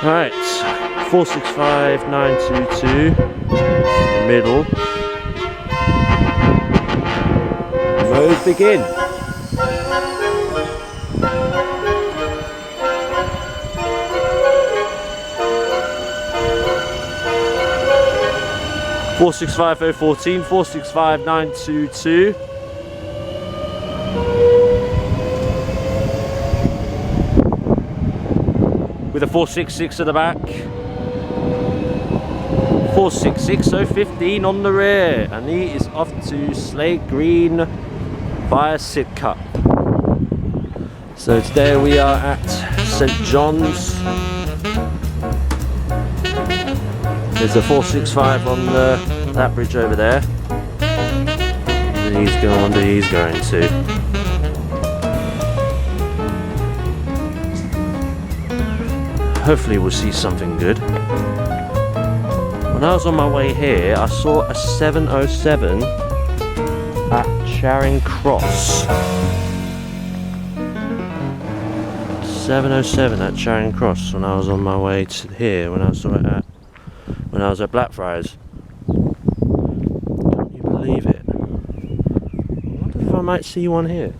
Right, 465922, the middle. Mode begin. Four six five 014, 465922. With a 466 at the back. 466015 on the rear, and he is off to Slade Green via Sidcup. So today we are at St John's. There's a 465 on that bridge over there. And he's going to, he's going to. Hopefully we'll see something good. When I was on my way here, I saw a 707 at Charing Cross. 707 at Charing Cross when I was on my way to here, when I saw it when I was at Blackfriars. Can you believe it? I wonder if I might see one here.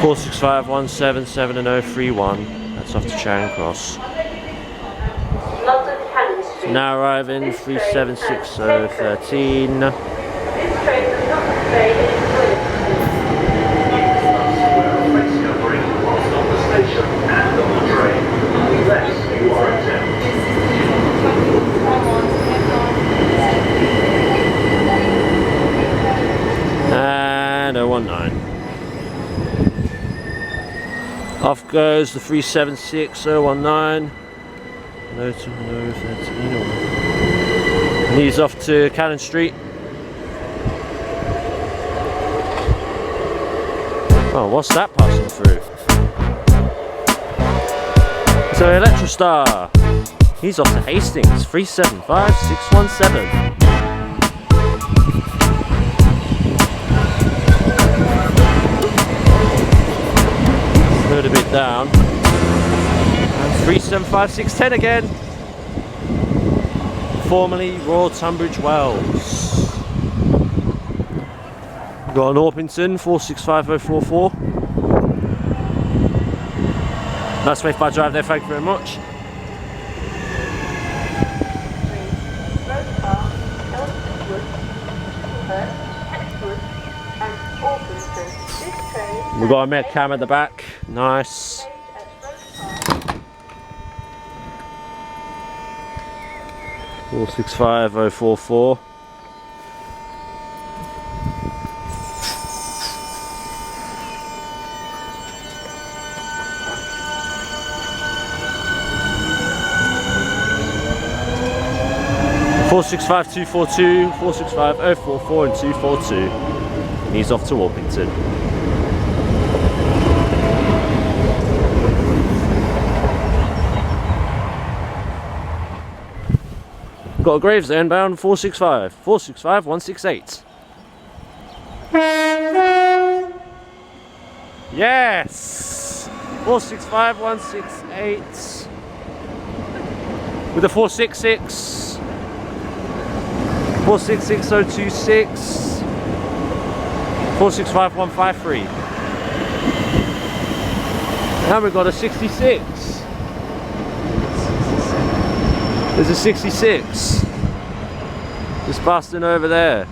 465 177 and 031. That's off to Charing Cross. Now arriving 376013. And 019. Off goes the 376019. No 13. And he's off to Cannon Street. Oh, what's that passing through? So Electrostar. He's off to Hastings. 375617. Slowed a bit down. And 375610 again. Formerly Royal Tunbridge Wells. Got an Orpington 465044. Nice safe by drive there, thank you very much. We've got a Met Cam at the back, nice. 465044. Four 465242, 465044 and 242. And he's off to Orpington. Got a Gravesend bound 465, 465 168. Yes! 465 168 with a 466, 466026, 465 153. And we've got a 66. There's a 66 just busting over there.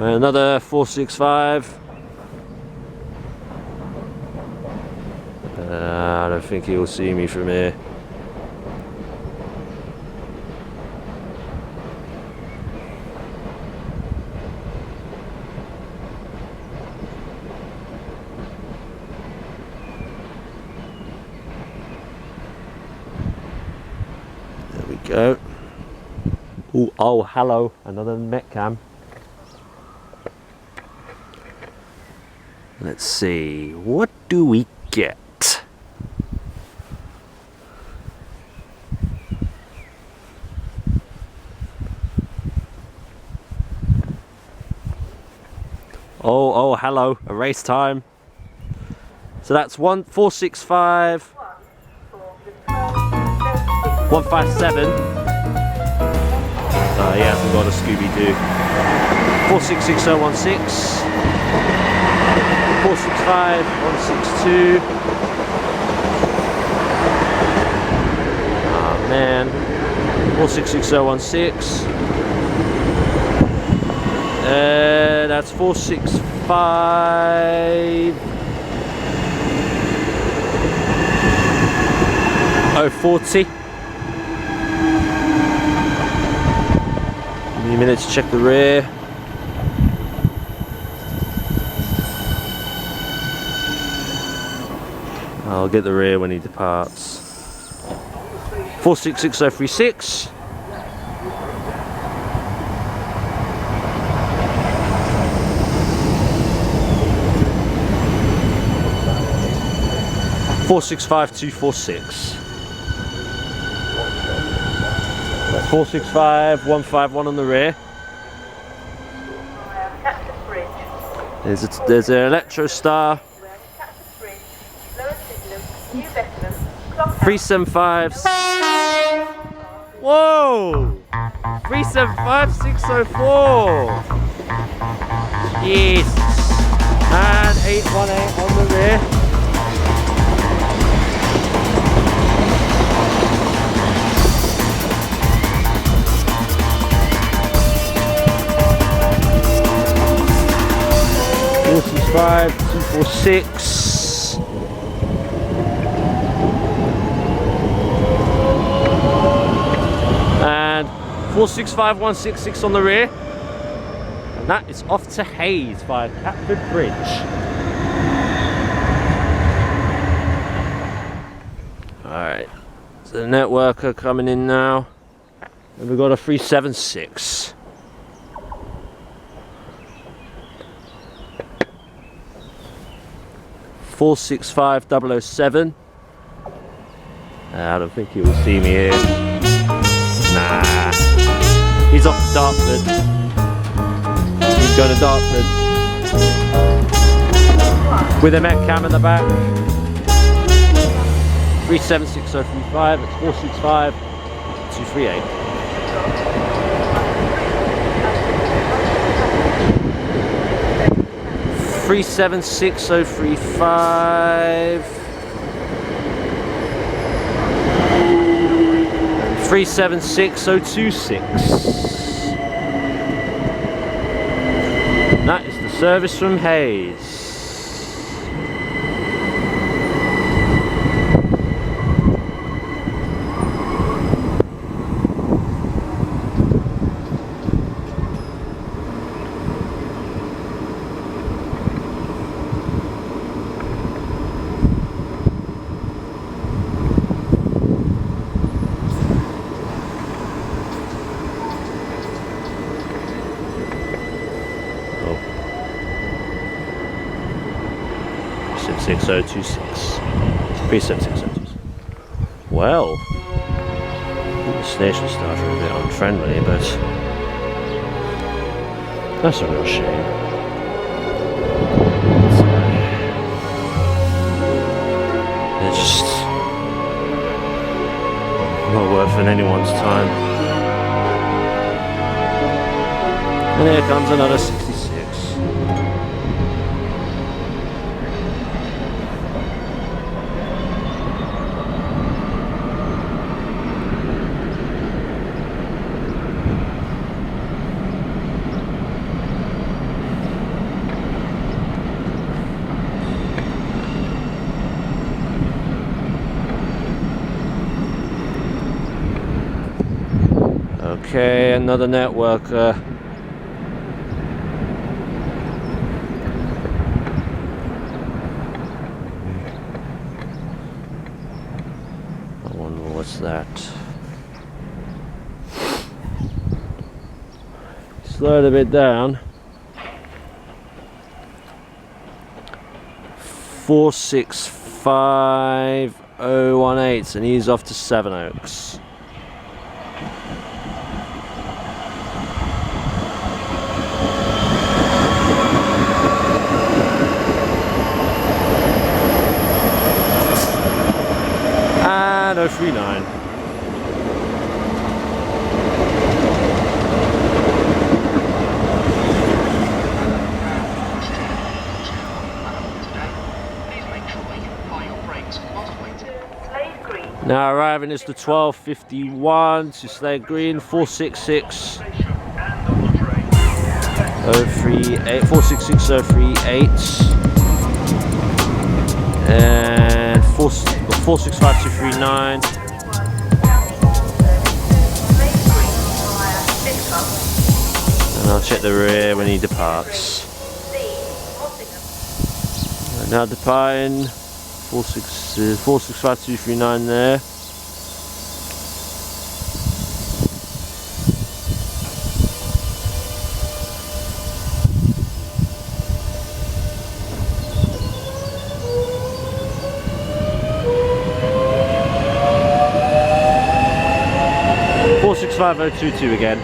Another 465. I don't think he'll see me from here. Go. Ooh, oh, hello, another Met Cam. Let's see, what do we get? Oh, hello, a race time. So that's 465 157. He hasn't got a Scooby-Doo. 466016 465 162. Ah man. 466016. That's 465 040. Give me a minute to check the rear. I'll get the rear when he departs. 466036. 465246. 465151 on the rear. There's an Electro Star. 375. Whoa! 375604. Yes. And 818 on the rear. Five 246. And 465166 on the rear. And that is off to Hayes via Catford Bridge. Alright, so the networker coming in now. And we've got a 376. Four 65007. I don't think he will see me here. Nah, he's off to Dartford. He's going to Dartford with a Metcam in the back. 376035. It's 465 238. 376035. 376026. That is the service from Hayes. Oh. 6026. 376. Well, the station staff are a bit unfriendly, but that's a real shame. They're just not worth anyone's time. And here comes another 66. Okay, another networker. I wonder what's that. Slow it a bit down. 465018, and he's off to Sevenoaks. And 039. Now arriving is the 1251 to Slade Green, 466 038, 466038, and 465239. And I'll check the rear when he departs. And now departing. 465239 there. $465,022 again.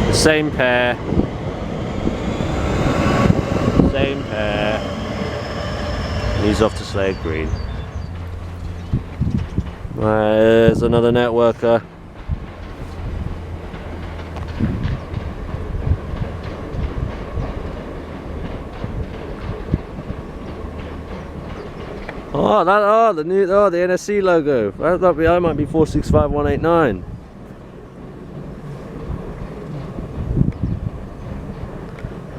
The same pair. Same pair. He's off to Slade Green. Right, there's another networker. Oh, the NSC logo. That might be 465189.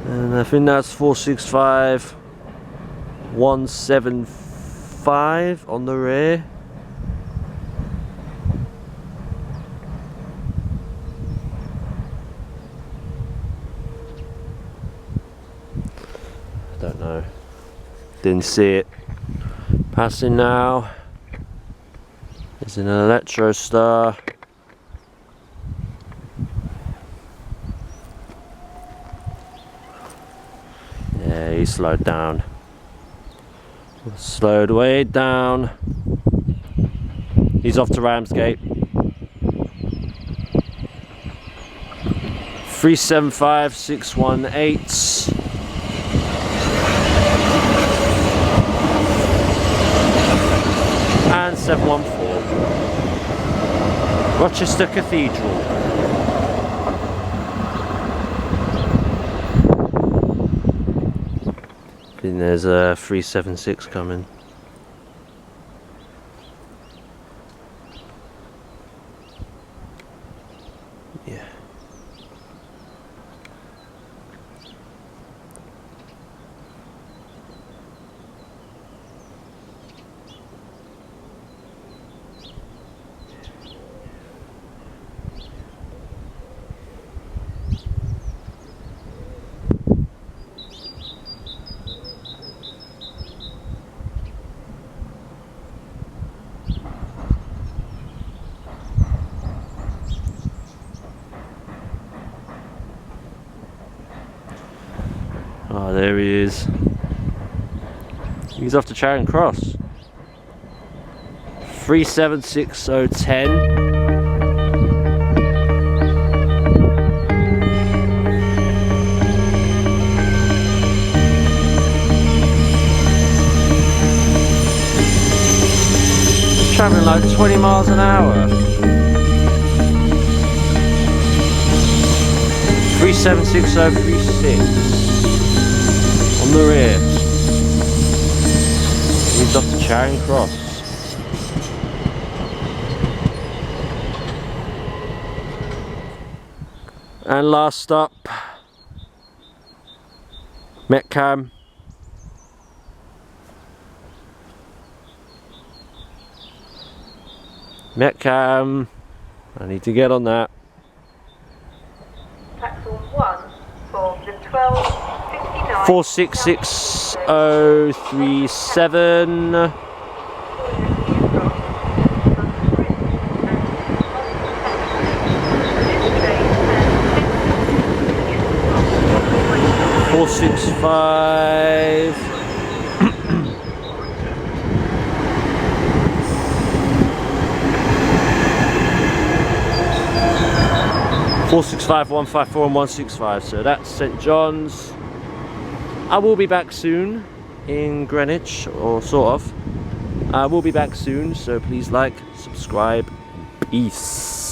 And I think that's 465175 on the rear. Don't know. Didn't see it. Passing now. There's an Electrostar. Yeah, he slowed down. Slowed way down. He's off to Ramsgate. 375618. And 714. Rochester Cathedral. I think there's a 376 coming. Yeah. Oh, there he is. He's off to Charing Cross. 376010. Traveling like 20 miles an hour. 376036. On the rear. He's off to Charing Cross. And last stop, Metcam. Metcam. I need to get on that. Platform 1 for the 1259. 466037. Four six five. 465154 and 165. So that's St John's. I will be back soon in Greenwich, or sort of. I will be back soon, so please like, subscribe, peace.